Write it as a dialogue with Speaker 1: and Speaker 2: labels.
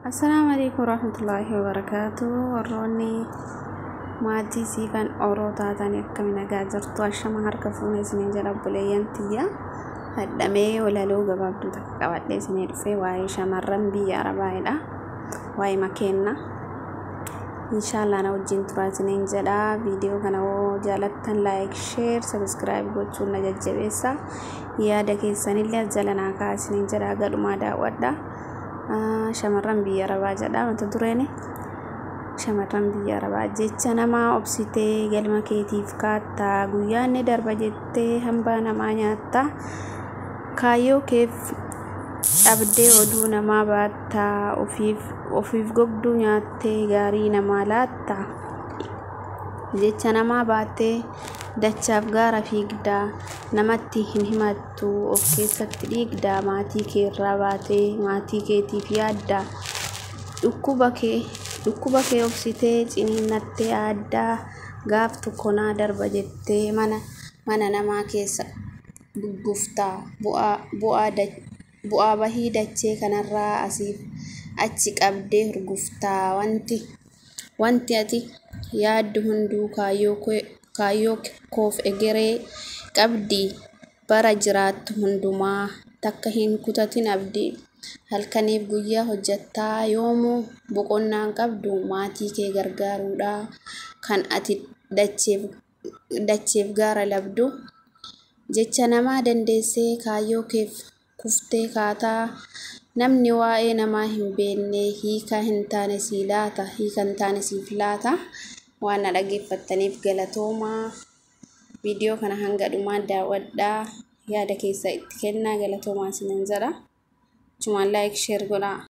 Speaker 1: Assalamualaikum warahmatullahi wabarakatuh. Warroonni maatii siifan oroota taatanii akkamina gaajirtu ashama harka fuunee isiniin jala buleeyyan tiyya hadhamee walaloo gabaabduu takka qabadhee isinii dhufee waa'ee shamarran biyya arabaayidha. Waa'ee makeenna inshallah na wajjin turaa isiniin jedha. Viidiyoo kana hoo jaalattan like, share, subscribe gochuun na jajjabeessa. Yaada keessanillee jala naa kaa'aa isiniin jedha gadhumaa daawwadha. Shamarran biyya arabaa jedha mata dureeni. Shamarran biyya arabaa jecha namaa obsitee galma keetiif kaattaa guyyaanni darba jettee hambaa namaa nyaattaa kaayyoo keef cabdee oduu namaa baattaa ofiif gogduu nyaattee gaarii namaa laattaa jecha namaa baattee dachaaf gaara fiigdaa namatti hin himattu of keessatti dhiigdaa maatii kee irraa baatee maatii keetiif yaaddaa dhukkuba kee obsitee ciniinnattee aaddaa gaaf tokko naa darba jettee mana namaa keessa bugguftaa bu'aa bahii dachee kanarraa asiif achi qabdee hurguftaa wanti ati yaaddu hunduu kaayyoo koof egeree qabdii bara jiraattu hundumaa takka hin kutatin abdii halkaniif guyyaa hojjettaa yoomuu boqonnaan qabdu maatii kee gargaaruudha kan ati dacheef gaara labdu jecha namaa dandeessee kaayyoo keef kuftee kaataa namni waa'ee namaa hin beekne hiika hin taane siif laata. Waan na dhaggeeffattaniif galatoomaa. Viidiyoo kana hanga dhumaa daawwadhaa. Yaada keessa itti kennaa galatoomaa isiniin jedha. Chumaan like share godhaa.